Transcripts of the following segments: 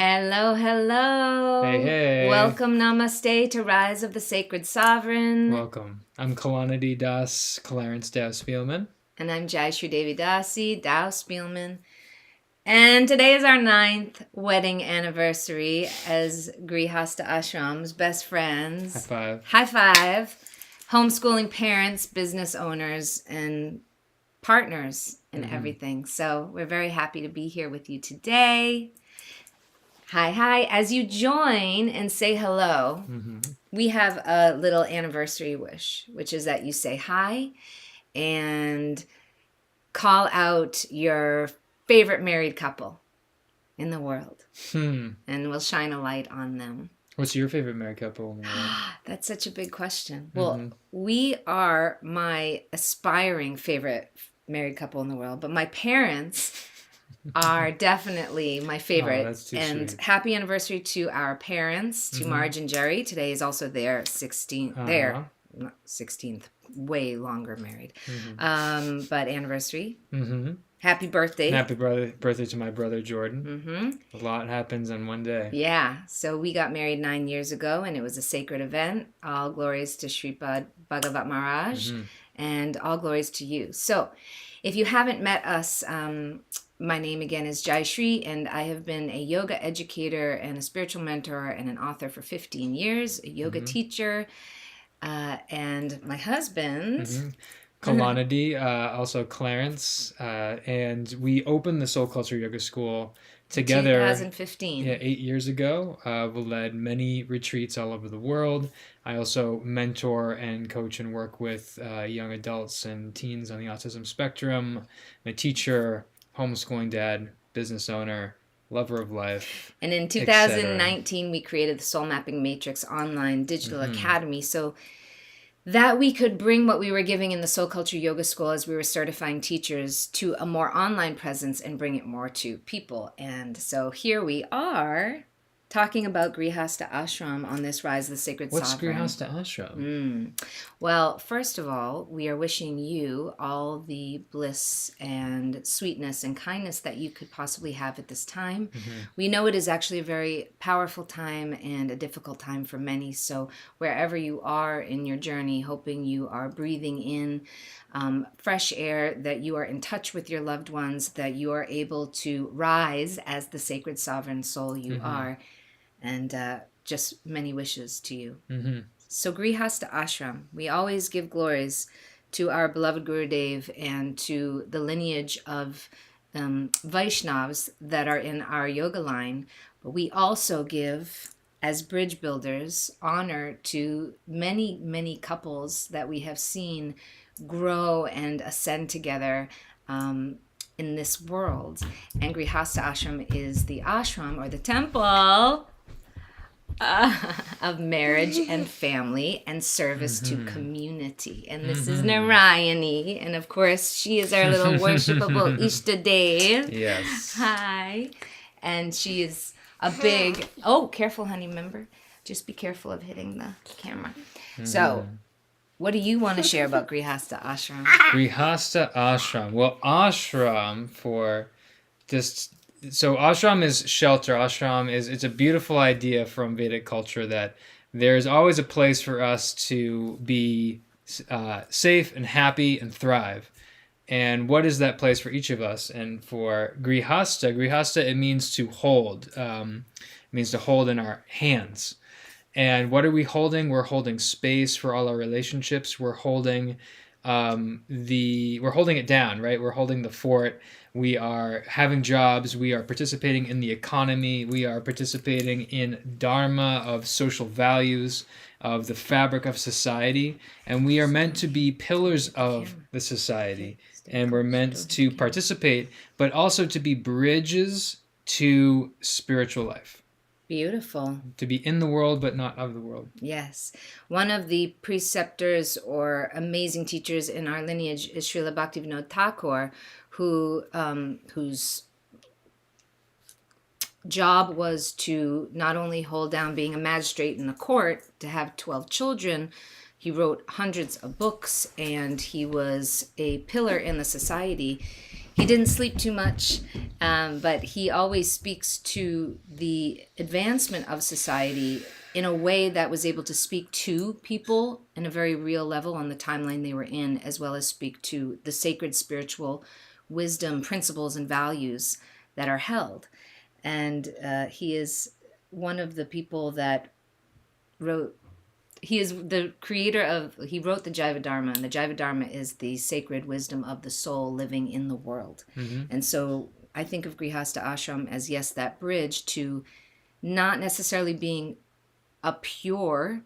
Hello, hello. Hey, hey. Welcome, namaste, to Rise of the Sacred Sovereign. Welcome. I'm Kalanidhi Das, Clarence Dow-Spielman. And I'm Jayashree Devi Dasi, Dow-Spielman. And today is our 9th wedding anniversary as grihasta ashrams, best friends. High five. High five. Homeschooling parents, business owners, and partners in everything. So we're very happy to be here with you today. Hi. As you join and say hello, we have a little anniversary wish, which is that you say hi and call out your favorite married couple in the world. And we'll shine a light on them. What's your favorite married couple in the world? That's such a big question. Well, we are my aspiring favorite married couple in the world, but my parents are definitely my favorite. Oh, that's too and sweet. Happy anniversary to our parents, to Marge and Jerry. Today is also their 16th, way longer married. But anniversary. Happy birthday. Happy birthday to my brother Jordan. A lot happens in one day. Yeah. So we got married 9 years ago, and it was a sacred event. All glories to Srila Bhaktivedanta Maharaj, and all glories to you. So if you haven't met us, my name again is Jayashree, and I have been a yoga educator and a spiritual mentor and an author for 15 years, a yoga teacher, and my husband... Kalanidhi, also Clarence, and we opened the Soul Culture Yoga School together 2015. 8 years ago. We led many retreats all over the world. I also mentor and coach and work with young adults and teens on the autism spectrum. I'm a teacher, homeschooling dad, business owner, lover of life. And in 2019, we created the Soul Mapping Matrix online digital academy. So that we could bring what we were giving in the Soul Culture Yoga School as we were certifying teachers to a more online presence and bring it more to people. And so here we are talking about grihasta ashram on this Rise of the Sacred Sovereign. What's grihasta ashram? Well, first of all, we are wishing you all the bliss and sweetness and kindness that you could possibly have at this time. We know it is actually a very powerful time and a difficult time for many. So wherever you are in your journey, hoping you are breathing in fresh air, that you are in touch with your loved ones, that you are able to rise as the sacred sovereign soul you are. And just many wishes to you. So grihasta ashram, we always give glories to our beloved Gurudev and to the lineage of Vaishnavas that are in our yoga line. But we also give, as bridge builders, honor to many, many couples that we have seen grow and ascend together in this world. And grihasta ashram is the ashram or the temple of marriage and family and service to community. And this is Narayani. And of course, she is our little worshipable Ishtadev. Yes. Hi. And she is a big... Oh, careful, honey, remember? Just be careful of hitting the camera. So, what do you want to share about grihasta ashram? Grihasta ashram. Well, ashram for just... So ashram is shelter. Ashram it's a beautiful idea from Vedic culture that there's always a place for us to be safe and happy and thrive. And what is that place for each of us? And for grihasta, it means to hold. It means to hold in our hands. And what are we holding? We're holding space for all our relationships. We're holding we're holding it down, right? We're holding the fort. We are having jobs. We are participating in the economy. We are participating in dharma, of social values, of the fabric of society. And we are meant to be pillars of the society. And we're meant to participate, but also to be bridges to spiritual life. Beautiful. To be in the world, but not of the world. Yes. One of the preceptors or amazing teachers in our lineage is Srila Bhaktivedanta Thakur, whose job was to not only hold down being a magistrate in the court, to have 12 children. He wrote hundreds of books, and he was a pillar in the society. He didn't sleep too much, but he always speaks to the advancement of society in a way that was able to speak to people in a very real level on the timeline they were in, as well as speak to the sacred spiritual wisdom, principles, and values that are held. And he is one of the people that wrote. He is the creator of. He wrote the Jiva Dharma, and the Jiva Dharma is the sacred wisdom of the soul living in the world. And so I think of Grihasta Ashram as, yes, that bridge to not necessarily being a pure,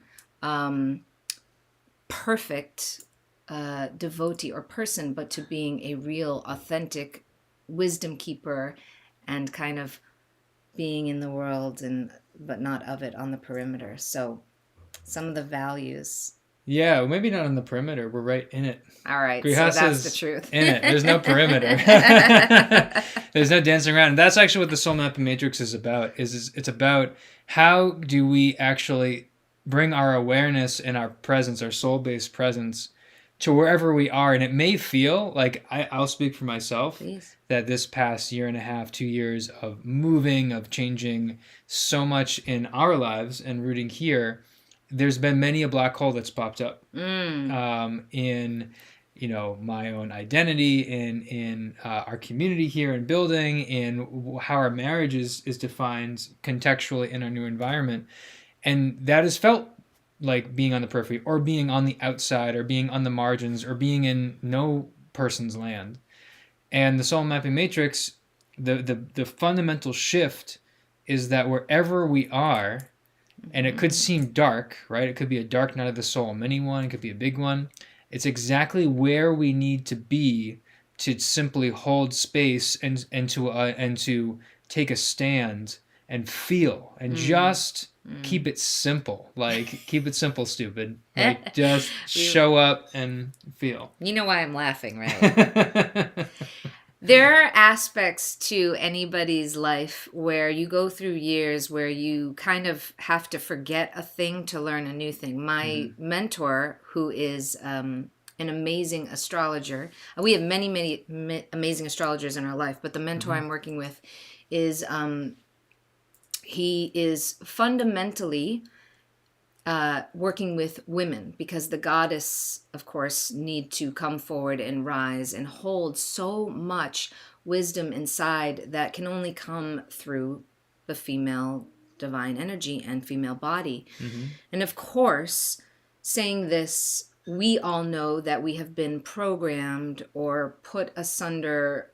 perfect devotee or person, but to being a real, authentic wisdom keeper and kind of being in the world but not of it on the perimeter. So some of the values. Yeah, well, maybe not on the perimeter. We're right in it. All right, Grihasta's so that's the truth. In it. There's no perimeter. There's no dancing around. And that's actually what the Soul Mapping Matrix is about. It's about how do we actually bring our awareness and our presence, our soul-based presence, to wherever we are. And it may feel like, I'll speak for myself, Please. that this past year and a half, 2 years of moving, of changing so much in our lives and rooting here, there's been many a black hole that's popped up in, my own identity, in our community here and building, in how our marriage is defined contextually in our new environment. And that has felt like being on the periphery or being on the outside or being on the margins or being in no person's land. And the Soul Mapping Matrix, the fundamental shift is that wherever we are, and it could seem dark, right? It could be a dark night of the soul, a mini one, it could be a big one. It's exactly where we need to be to simply hold space and to take a stand and feel and just keep it simple. Like, keep it simple, stupid. Like, just show up and feel. You know why I'm laughing, right? There are aspects to anybody's life where you go through years where you kind of have to forget a thing to learn a new thing. My mentor, who is an amazing astrologer, we have many, many amazing astrologers in our life, but the mentor I'm working with is, he is fundamentally working with women, because the goddess, of course, need to come forward and rise and hold so much wisdom inside that can only come through the female divine energy and female body. And of course, saying this, we all know that we have been programmed or put asunder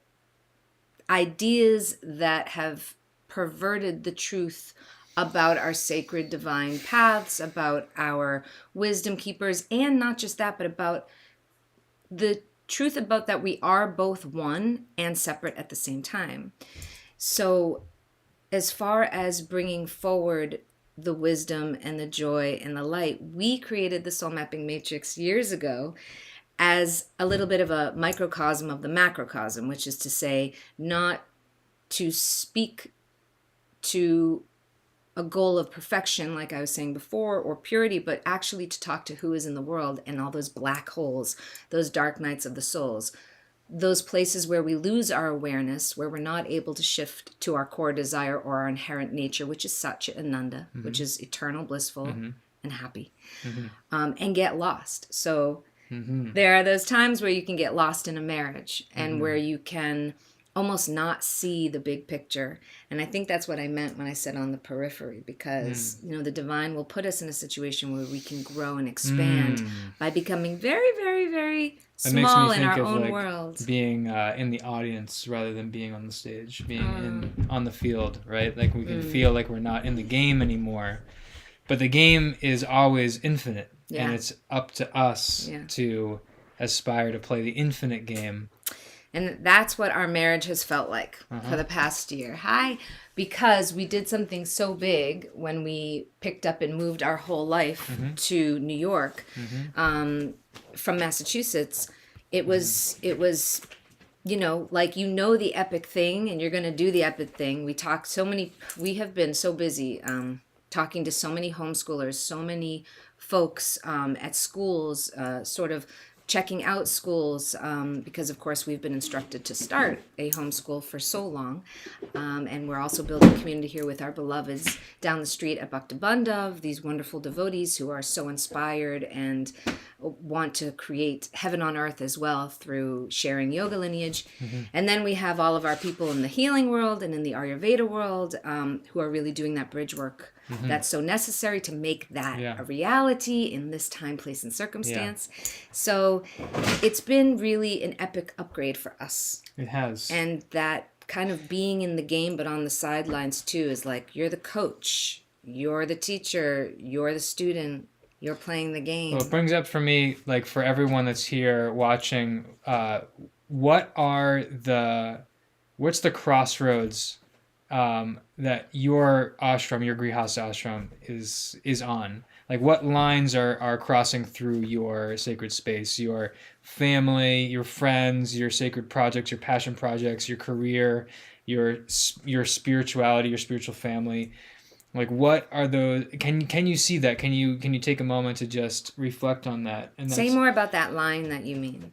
ideas that have perverted the truth about our sacred divine paths, about our wisdom keepers, and not just that, but about the truth about that we are both one and separate at the same time. So as far as bringing forward the wisdom and the joy and the light, we created the Soul Mapping Matrix years ago as a little bit of a microcosm of the macrocosm, which is to say, not to speak to a goal of perfection, like I was saying before, or purity, but actually to talk to who is in the world and all those black holes, those dark nights of the souls, those places where we lose our awareness, where we're not able to shift to our core desire or our inherent nature, which is Satchit Ananda, which is eternal, blissful, and happy, and get lost. So there are those times where you can get lost in a marriage and where you can almost not see the big picture. And I think that's what I meant when I said on the periphery, because the divine will put us in a situation where we can grow and expand by becoming very, very, very small in our own world. Being in the audience rather than being on the stage, being on the field, right? Like, we can feel like we're not in the game anymore, but the game is always infinite, and it's up to us to aspire to play the infinite game. And that's what our marriage has felt like for the past year. Because we did something so big when we picked up and moved our whole life to New York from Massachusetts. It was like, the epic thing, and you're going to do the epic thing. We have been so busy talking to so many homeschoolers, so many folks at schools, sort of checking out schools, because of course we've been instructed to start a homeschool for so long. And we're also building a community here with our beloveds down the street at Bhaktivedanta, these wonderful devotees who are so inspired and want to create heaven on earth as well through sharing yoga lineage. And then we have all of our people in the healing world and in the Ayurveda world, who are really doing that bridge work that's so necessary to make that a reality in this time, place, and circumstance. So it's been really an epic upgrade for us. It has. And that kind of being in the game but on the sidelines too is like, you're the coach, you're the teacher, you're the student, you're playing the game. Well, it brings up for me, like for everyone that's here watching, what's the crossroads that your ashram, your grihasta ashram is on? Like what lines are crossing through your sacred space, your family, your friends, your sacred projects, your passion projects, your career, your spirituality, your spiritual family? Like what are those? Can you see that? Can you take a moment to just reflect on that? And say more about that line that you mean.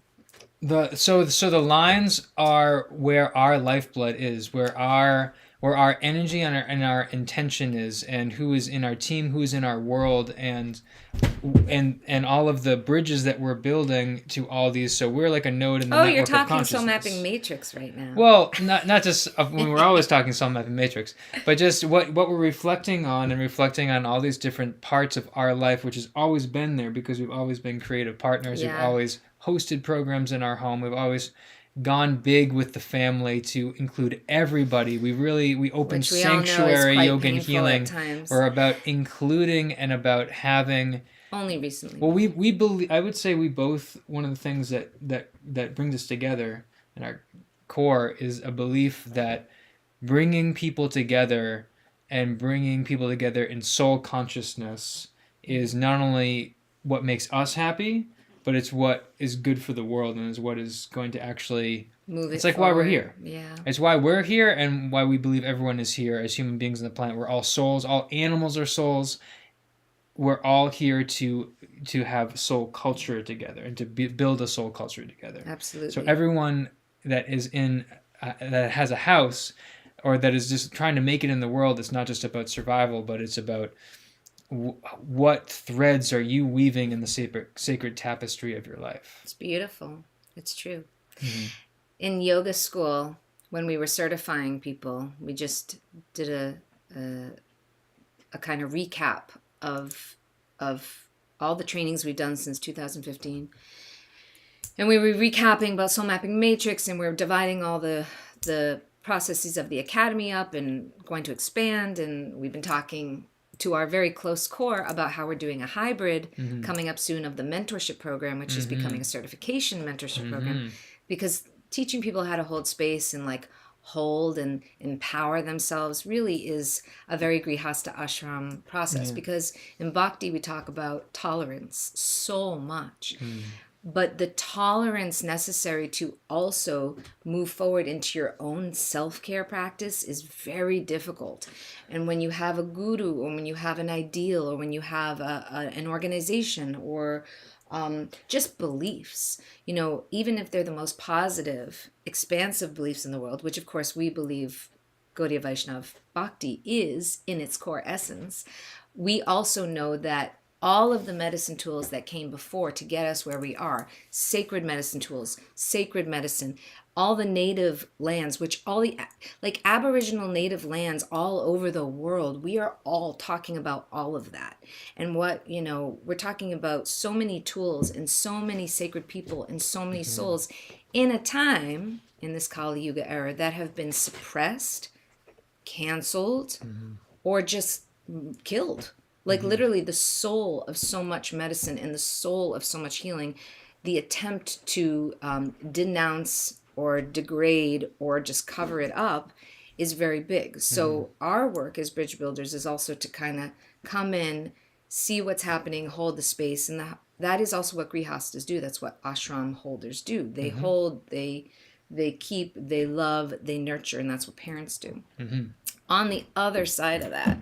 So the lines are where our lifeblood is, where our energy and our intention is, and who is in our team, who is in our world, and all of the bridges that we're building to all these. So we're like a node in the network of consciousness. Oh, you're talking soul mapping matrix right now. Well, not just when we're always talking soul mapping matrix, but just what we're reflecting on, and reflecting on all these different parts of our life, which has always been there because we've always been creative partners. We've always hosted programs in our home. We've always gone big with the family to include everybody. We opened Sanctuary Yoga and Healing. We're about including and about having. Only recently. Well, we believe. I would say we both. One of the things that brings us together in our core is a belief that bringing people together and bringing people together in soul consciousness is not only what makes us happy, but it's what is good for the world and is what is going to actually move it. It's like forward. Why we're here. Yeah. It's why we're here and why we believe everyone is here as human beings on the planet. We're all souls. All animals are souls. We're all here to have soul culture together and to build a soul culture together. Absolutely. So everyone that is in that has a house or that is just trying to make it in the world, it's not just about survival, but it's about what threads are you weaving in the sacred tapestry of your life? It's beautiful. It's true. Mm-hmm. In yoga school, when we were certifying people, we just did a kind of recap of all the trainings we've done since 2015. And we were recapping about soul mapping matrix, and we were dividing all the processes of the academy up and going to expand. And we've been talking to our very close core about how we're doing a hybrid coming up soon of the mentorship program, which is becoming a certification mentorship program, because teaching people how to hold space and like hold and empower themselves really is a very grihasta ashram process, because in bhakti we talk about tolerance so much. But the tolerance necessary to also move forward into your own self-care practice is very difficult. And when you have a guru, or when you have an ideal, or when you have an organization, or just beliefs, you know, even if they're the most positive, expansive beliefs in the world, which of course we believe Gaudiya Vaishnav Bhakti is in its core essence, we also know that all of the medicine tools that came before to get us where we are, sacred medicine tools, sacred medicine, all the native lands, which all the like aboriginal native lands all over the world, we are all talking about all of that. And what, you know, we're talking about so many tools and so many sacred people and so many souls in a time in this Kali Yuga era that have been suppressed, canceled, or just killed. Like literally the soul of so much medicine and the soul of so much healing, the attempt to denounce or degrade or just cover it up is very big. So our work as bridge builders is also to kind of come in, see what's happening, hold the space. And that is also what grihastas do. That's what ashram holders do. They hold, they keep, they love, they nurture, and that's what parents do. On the other side of that,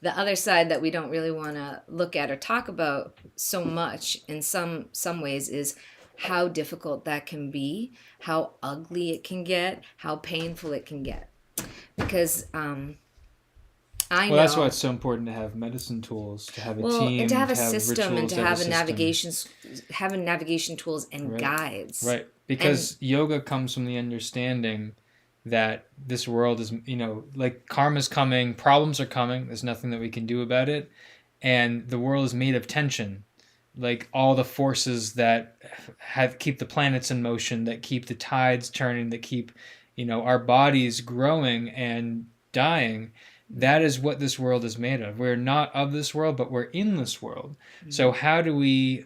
the other side that we don't really want to look at or talk about so much in some ways is how difficult that can be, how ugly it can get, how painful it can get. Because I Well, that's why know, it's so important to have medicine tools, to have a well, and to team, have a to have system and rituals, to to have a have a system. navigation tools and Right. guides. Right. And Because yoga comes from the understanding that this world is, like karma's coming, problems are coming, there's nothing that we can do about it, and the world is made of tension. Like all the forces that have keep the planets in motion, that keep the tides turning, that keep, our bodies growing and dying. That is what this world is made of. We're not of this world, but we're in this world. So how do we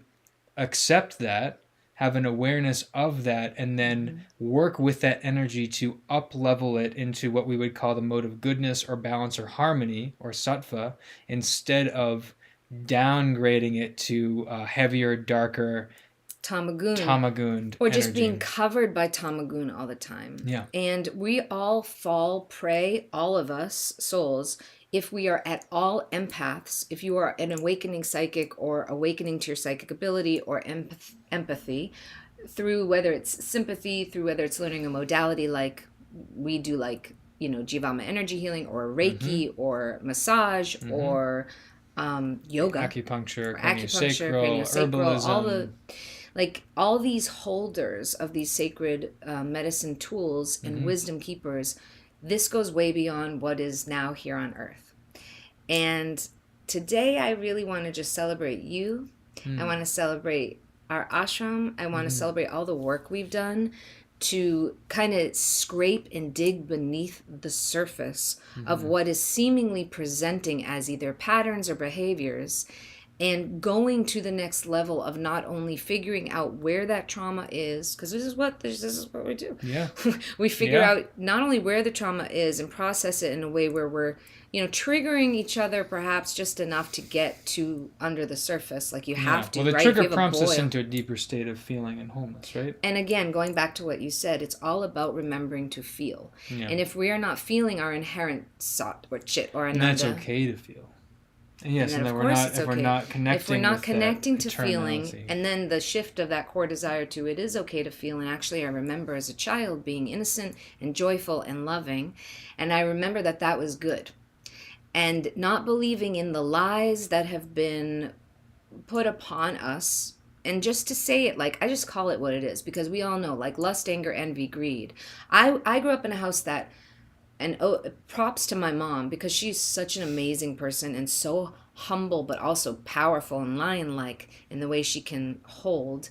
accept that, have an awareness of that, and then work with that energy to up level it into what we would call the mode of goodness or balance or harmony or sattva, instead of downgrading it to heavier, darker, tamagun or just energy. being covered by tamagun all the time. Yeah. And we all fall prey, all of us souls, if we are at all empaths, if you are an awakening psychic or awakening to your psychic ability or empathy, through whether it's sympathy, through whether it's learning a modality like we do, like, Jivama energy healing or Reiki or massage or yoga, Acupuncture, craniosacral, herbalism. all these holders of these sacred medicine tools and wisdom keepers. This goes way beyond what is now here on earth. And today I really want to just celebrate you. I want to celebrate our ashram. I want to celebrate all the work we've done to kind of scrape and dig beneath the surface of what is seemingly presenting as either patterns or behaviors, and going to the next level of not only figuring out where that trauma is, because this is what we do. Yeah. We figure out not only where the trauma is and process it in a way where we're, triggering each other perhaps just enough to get to under the surface. Like you have to, well, the right? trigger prompts us into a deeper state of feeling and wholeness, right? And again, going back to what you said, it's all about remembering to feel. Yeah. And if we are not feeling our inherent sat or chit or ananda, and that's okay to feel. And yes, and then we're not connecting. If we're not connecting to feeling, and then the shift of that core desire to it is okay to feel. And actually, I remember as a child being innocent and joyful and loving, and I remember that was good. And not believing in the lies that have been put upon us. And just to say it, like, I just call it what it is, because we all know, like, lust, anger, envy, greed. I grew up in a house that, and props to my mom, because she's such an amazing person and so humble, but also powerful and lion-like in the way she can hold.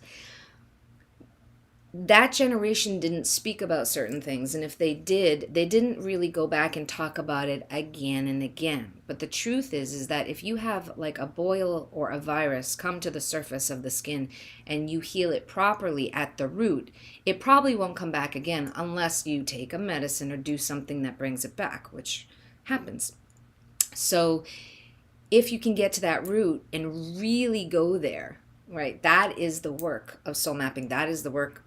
That generation didn't speak about certain things, and if they did, they didn't really go back and talk about it again and again. But the truth is that if you have like a boil or a virus come to the surface of the skin and you heal it properly at the root, it probably won't come back again unless you take a medicine or do something that brings it back, which happens. So if you can get to that root and really go there, right, that is the work of soul mapping. That is the work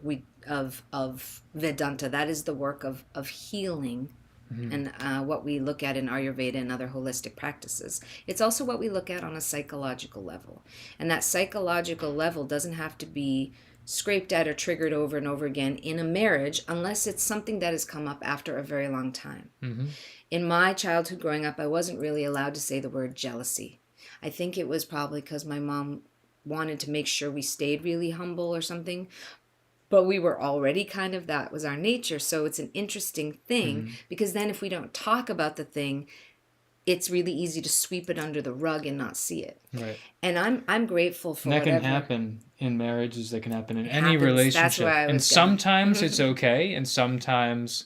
of Vedanta. That is the work of healing, and what we look at in Ayurveda and other holistic practices. It's also what we look at on a psychological level. And that psychological level doesn't have to be scraped at or triggered over and over again in a marriage unless it's something that has come up after a very long time. In my childhood growing up, I wasn't really allowed to say the word jealousy. I think it was probably because my mom wanted to make sure we stayed really humble or something, but we were already kind of, that was our nature. So it's an interesting thing, because then if we don't talk about the thing, it's really easy to sweep it under the rug and not see it. Right. And I'm grateful for that whatever. can happen in marriages, that can happen in any relationship. That's where I was and sometimes it's okay, and sometimes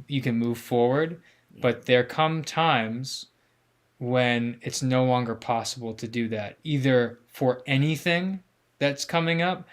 you can move forward, but there come times when it's no longer possible to do that, either for anything that's coming up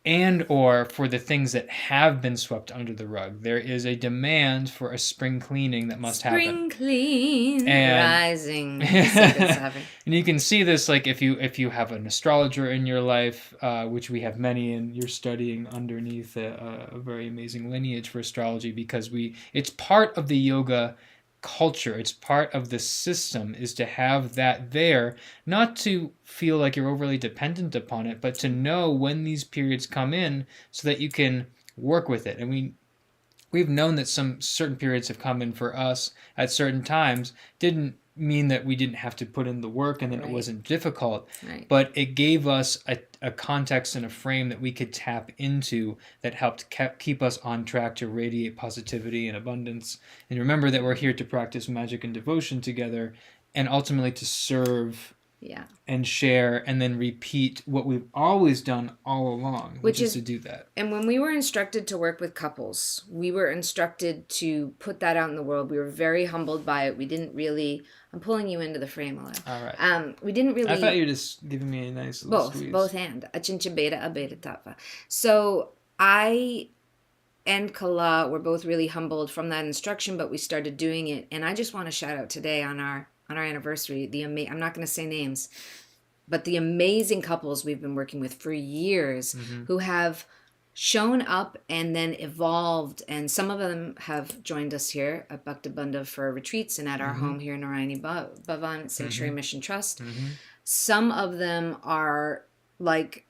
and or for the things that have been swept under the rug. There is a demand for a spring cleaning that must happen. Spring clean, rising. And you can see this, like, if you have an astrologer in your life, which we have many, and you're studying underneath a very amazing lineage for astrology, because it's part of the yoga culture. It's part of the system, is to have that there, not to feel like you're overly dependent upon it, but to know when these periods come in so that you can work with it. And we've known that some certain periods have come in for us at certain times. Didn't mean that we didn't have to put in the work and that it wasn't difficult, but it gave us a context and a frame that we could tap into that helped keep us on track to radiate positivity and abundance. And remember that we're here to practice magic and devotion together, and ultimately to serve and share and then repeat what we've always done all along, which is to do that. And when we were instructed to work with couples, we were instructed to put that out in the world. We were very humbled by it. We didn't really... I'm pulling you into the frame a lot. All right. We didn't really... I thought you were just giving me a nice little squeeze. Both hand. Achincha beta, a beta tattva. So I and Kala were both really humbled from that instruction, but we started doing it. And I just want to shout out today on our anniversary, I'm not going to say names, but the amazing couples we've been working with for years who have shown up and then evolved, and some of them have joined us here at Bhaktivedanta for retreats and at our home here in Narayani Bhavan at Sanctuary Mission Trust. Some of them are like,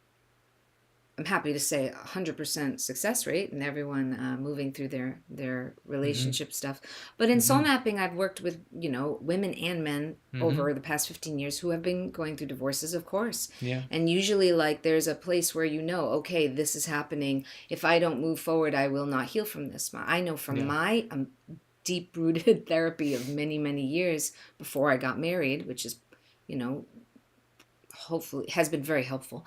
I'm happy to say 100% success rate, and everyone moving through their relationship stuff. But in soul mapping, I've worked with, women and men over the past 15 years who have been going through divorces, of course. Yeah. And usually, like, there's a place where okay, this is happening. If I don't move forward, I will not heal from this. I know from my deep-rooted therapy of many, many years before I got married, which is, hopefully has been very helpful.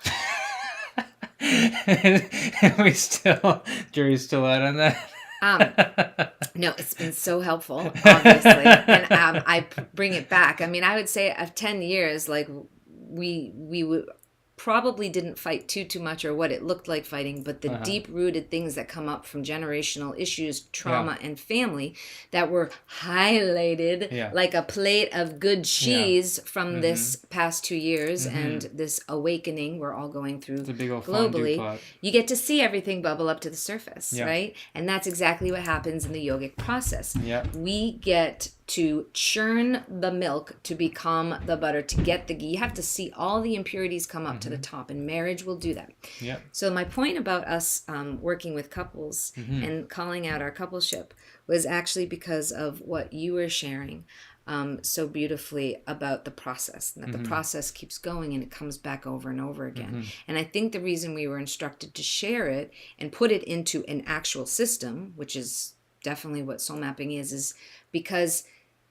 Jury's still out on that. No, it's been so helpful, obviously, and I bring it back. I mean, I would say of 10 years, like we would probably didn't fight too much or what it looked like fighting, but the deep-rooted things that come up from generational issues, trauma, and family that were highlighted like a plate of good cheese from this past 2 years and this awakening we're all going through globally. You get to see everything bubble up to the surface, right? And that's exactly what happens in the yogic process. We get to churn the milk to become the butter, to get the ghee. You have to see all the impurities come up to the top, and marriage will do that. So my point about us working with couples and calling out our coupleship was actually because of what you were sharing so beautifully about the process, and that the process keeps going and it comes back over and over again. And I think the reason we were instructed to share it and put it into an actual system, which is definitely what soul mapping is because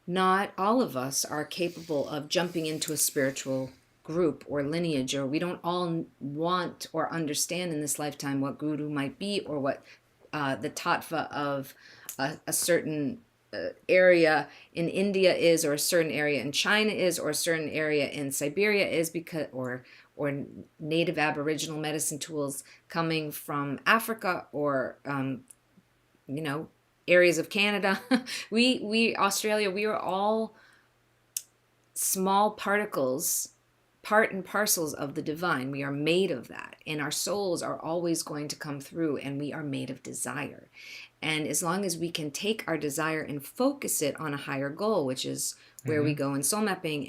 not all of us are capable of jumping into a spiritual group or lineage, or we don't all want or understand in this lifetime what guru might be, or what the tattva of a certain area in India is, or a certain area in China is, or a certain area in Siberia is, because or native Aboriginal medicine tools coming from Africa, or areas of Canada. we Australia, we are all small particles, part and parcels of the divine. We are made of that, and our souls are always going to come through, and we are made of desire. And as long as we can take our desire and focus it on a higher goal, which is where we go in soul mapping,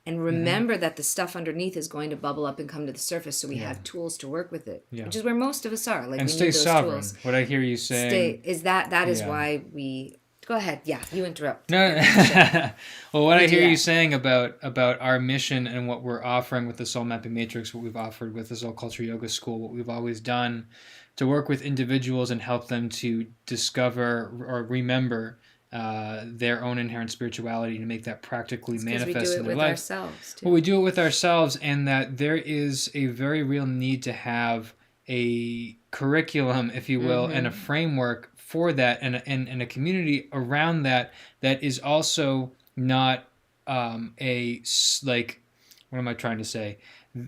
and remember that the stuff underneath is going to bubble up and come to the surface, so we have tools to work with it, which is where most of us are. Like, and we stay need those sovereign. Tools. What I hear you saying is that is why we... Go ahead. Yeah, you interrupt. No. Well, what I hear you saying about our mission and what we're offering with the Soul Mapping Matrix, what we've offered with the Soul Culture Yoga School, what we've always done to work with individuals and help them to discover or remember their own inherent spirituality, to make that practically manifest in their life. Ourselves, too. Well, we do it with ourselves, and that there is a very real need to have a curriculum, if you will, and a framework for that, and a community around that is also not what am I trying to say?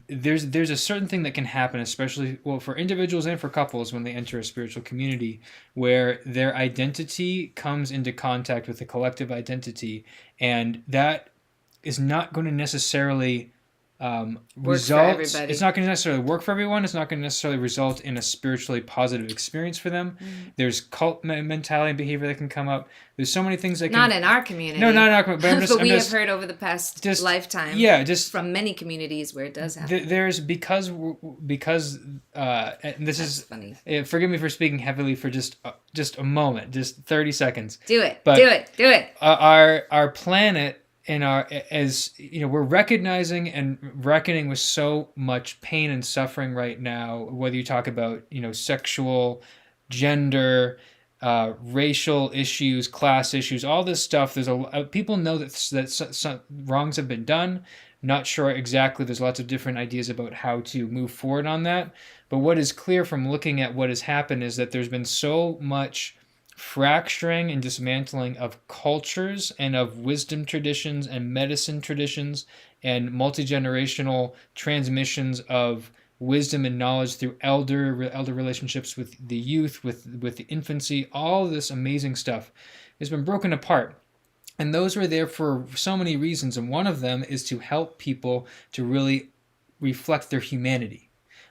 There's a certain thing that can happen, especially for individuals and for couples, when they enter a spiritual community, where their identity comes into contact with the collective identity, and that is not going to necessarily results. everybody. It's not going to necessarily work for everyone. It's not going to necessarily result in a spiritually positive experience for them. There's cult mentality and behavior that can come up. There's so many things that can... Not in our community. No, not in our community. But, but we have heard over the past lifetime from many communities where it does happen. There's because and this is funny. Forgive me for speaking heavily for just a moment, just 30 seconds. Do it. But do it. Our planet and we're recognizing and reckoning with so much pain and suffering right now, whether you talk about, sexual, gender, racial issues, class issues, all this stuff. There's people know that some wrongs have been done. Not sure exactly. There's lots of different ideas about how to move forward on that. But what is clear from looking at what has happened is that there's been so much fracturing and dismantling of cultures and of wisdom traditions and medicine traditions and multi-generational transmissions of wisdom and knowledge through elder relationships with the youth, with the infancy. All this amazing stuff has been broken apart. And those were there for so many reasons. And one of them is to help people to really reflect their humanity.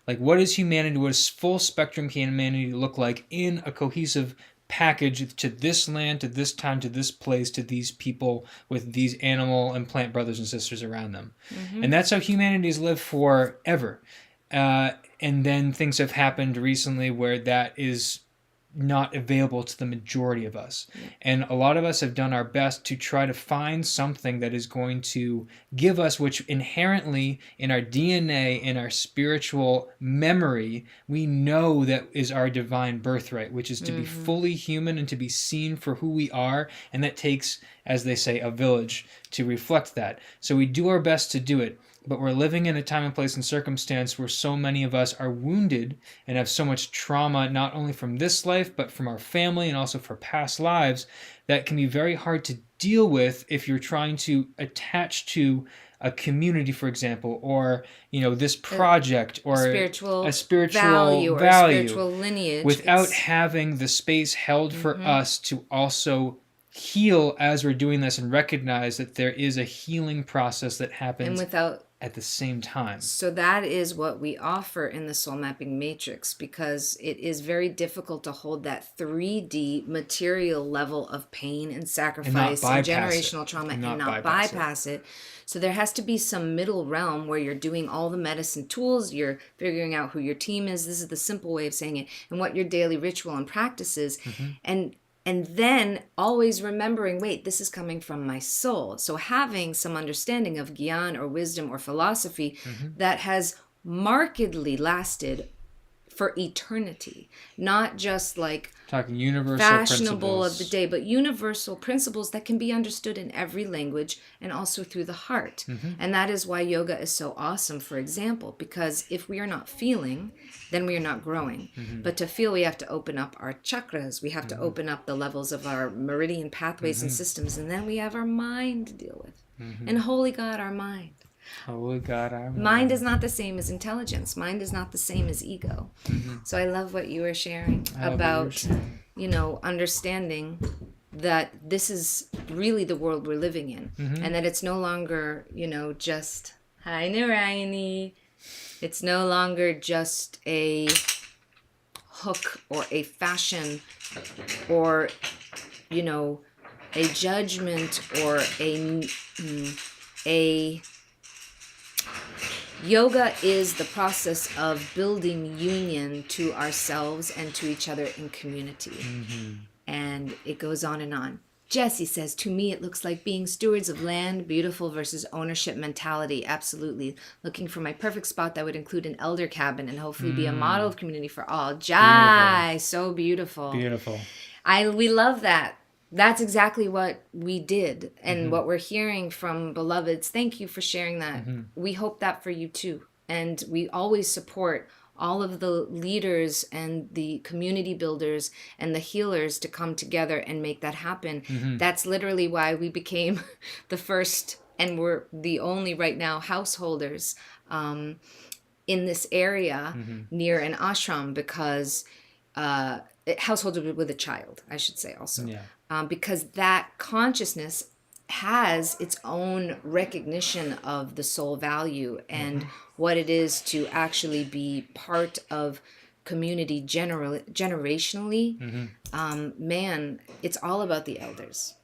Like, what is humanity? What does full spectrum humanity look like in a cohesive package to this land, to this time, to this place, to these people with these animal and plant brothers and sisters around them? And that's how humanity has lived forever. And then things have happened recently where that is not available to the majority of us. And a lot of us have done our best to try to find something that is going to give us, which inherently in our DNA, in our spiritual memory, we know that is our divine birthright, which is to be fully human and to be seen for who we are. And that takes, as they say, a village to reflect that. So we do our best to do it. But we're living in a time and place and circumstance where so many of us are wounded and have so much trauma, not only from this life, but from our family and also for past lives, that can be very hard to deal with if you're trying to attach to a community, for example, or this project or a spiritual value or a spiritual lineage, without having the space held for us to also heal as we're doing this and recognize that there is a healing process that happens at the same time. So that is what we offer in the soul mapping matrix, because it is very difficult to hold that 3D material level of pain and sacrifice and generational trauma and not bypass it. So there has to be some middle realm where you're doing all the medicine tools, you're figuring out who your team is. This is the simple way of saying it, and what your daily ritual and practice is. And then always remembering, wait, this is coming from my soul. So having some understanding of gyan or wisdom or philosophy that has markedly lasted for eternity, not just like talking universal fashionable principles of the day, but universal principles that can be understood in every language and also through the heart. And that is why yoga is so awesome, for example, because if we are not feeling, then we are not growing. But to feel, we have to open up our chakras. We have to open up the levels of our meridian pathways and systems, and then we have our mind to deal with. And holy God, our mind. Holy God, our mind is not the same as intelligence. Mind is not the same as ego. So I love what you were sharing about, understanding that this is really the world we're living in, and that it's no longer, just hi Narayani. It's no longer just a hook or a fashion or, a judgment or a yoga is the process of building union to ourselves and to each other in community. And it goes on and on. Jesse says, to me, it looks like being stewards of land, beautiful versus ownership mentality. Absolutely. Looking for my perfect spot that would include an elder cabin and hopefully be a model of community for all. Jai, so beautiful. Beautiful. We love that. That's exactly what we did. And what we're hearing from beloveds, thank you for sharing that. We hope that for you too. And we always support all of the leaders and the community builders and the healers to come together and make that happen. That's literally why we became the first, and we're the only right now, householders in this area near an ashram, because householder with a child, I should say also. Because that consciousness has its own recognition of the soul value and what it is to actually be part of community generationally. Man, it's all about the elders.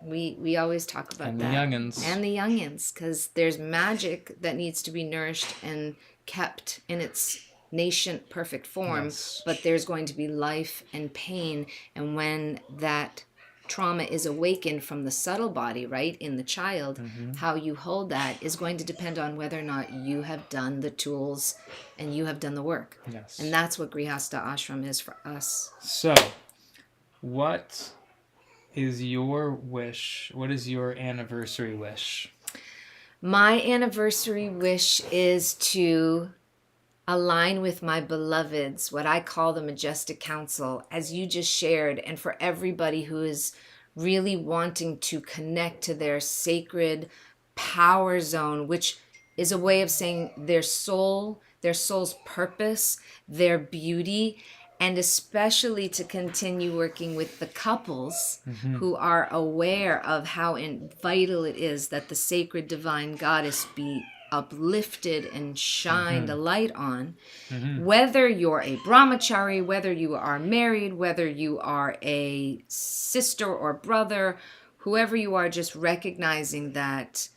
We always talk about And that. the youngins. And the youngins, because there's magic that needs to be nourished and kept in its nascent perfect form, Yes. but there's going to be life and pain, and when that trauma is awakened from the subtle body, right, in the child, how you hold that is going to depend on whether or not you have done the tools and you have done the work. Yes. And that's what grihasta ashram is for us. So, what is your wish? What is your anniversary wish? My anniversary wish is to align with my beloveds, what I call the Majestic Council, as you just shared, and for everybody who is really wanting to connect to their sacred power zone, which is a way of saying their soul, their soul's purpose, their beauty, and especially to continue working with the couples who are aware of how vital it is that the sacred divine goddess be uplifted and shined a light on. Whether you're a brahmachari, whether you are married, whether you are a sister or brother, whoever you are, just recognizing that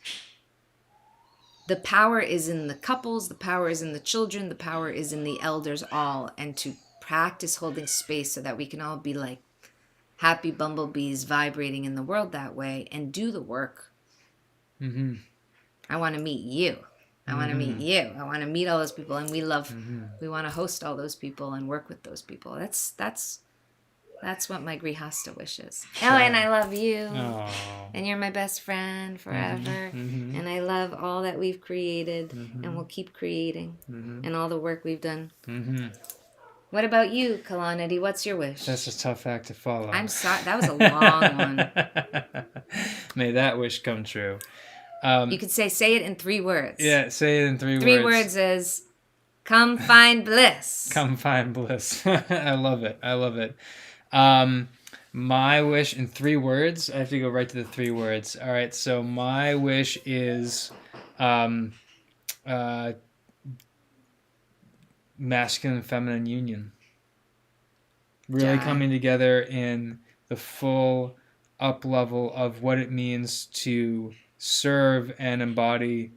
the power is in the couples, the power is in the children, the power is in the elders all, and to practice holding space so that we can all be like happy bumblebees vibrating in the world that way and do the work. I want to meet you. I want to meet you. I want to meet all those people, and we want to host all those people and work with those people. That's what my grihasta wish is. Oh, and I love you. Oh. And you're my best friend forever. And I love all that we've created and we'll keep creating and all the work we've done. What about you, Kalanidhi? What's your wish? That's a tough act to follow. I'm sorry. That was a long one. May that wish come true. You could say it in 3 words. Yeah, say it in 3 words. 3 words is, come find bliss. Come find bliss. I love it. I love it. My wish in 3 words. I have to go right to the 3 words. All right. So my wish is masculine and feminine union. Really coming together in the full up level of what it means to serve and embody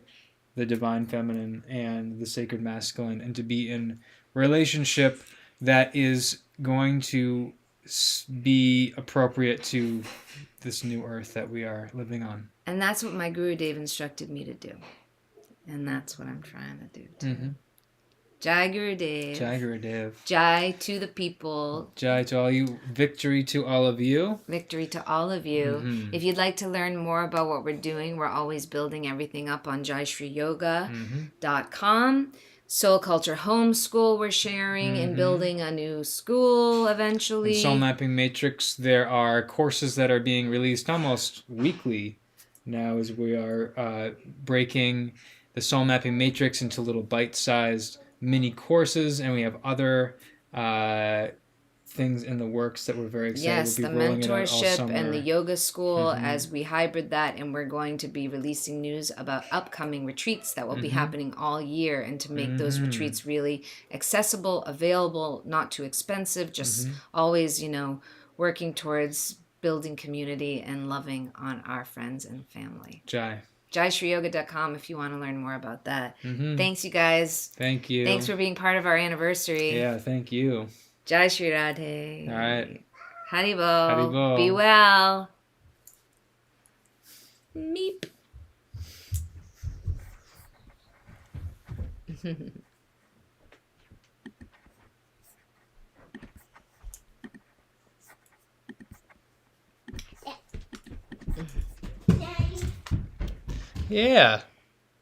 the divine feminine and the sacred masculine, and to be in relationship that is going to be appropriate to this new earth that we are living on. And that's what my Guru Dev instructed me to do. And that's what I'm trying to do too. Jai Guru Dev. Jai Guru Dev. Jai to the people. Jai to all you. Victory to all of you. Victory to all of you. If you'd like to learn more about what we're doing, we're always building everything up on jaishriyoga.com. Soul Culture Homeschool we're sharing and building a new school eventually. In Soul Mapping Matrix, there are courses that are being released almost weekly now as we are breaking the Soul Mapping Matrix into little bite-sized mini courses, and we have other things in the works that we're very excited. Yes, we'll be the rolling it out all mentorship summer. and the yoga school as we hybrid that, and we're going to be releasing news about upcoming retreats that will be happening all year, and to make those retreats really accessible, available, not too expensive, just always, working towards building community and loving on our friends and family. Jai. JaiShriYoga.com if you want to learn more about that. Thanks, you guys. Thank you. Thanks for being part of our anniversary. Yeah, thank you. Jai Shri Radhe. All right. Haribol. Haribol. Be well. Meep. Daddy, Yeah.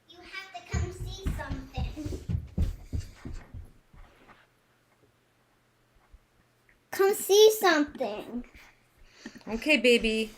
you have to come see something. Come see something. Okay, baby.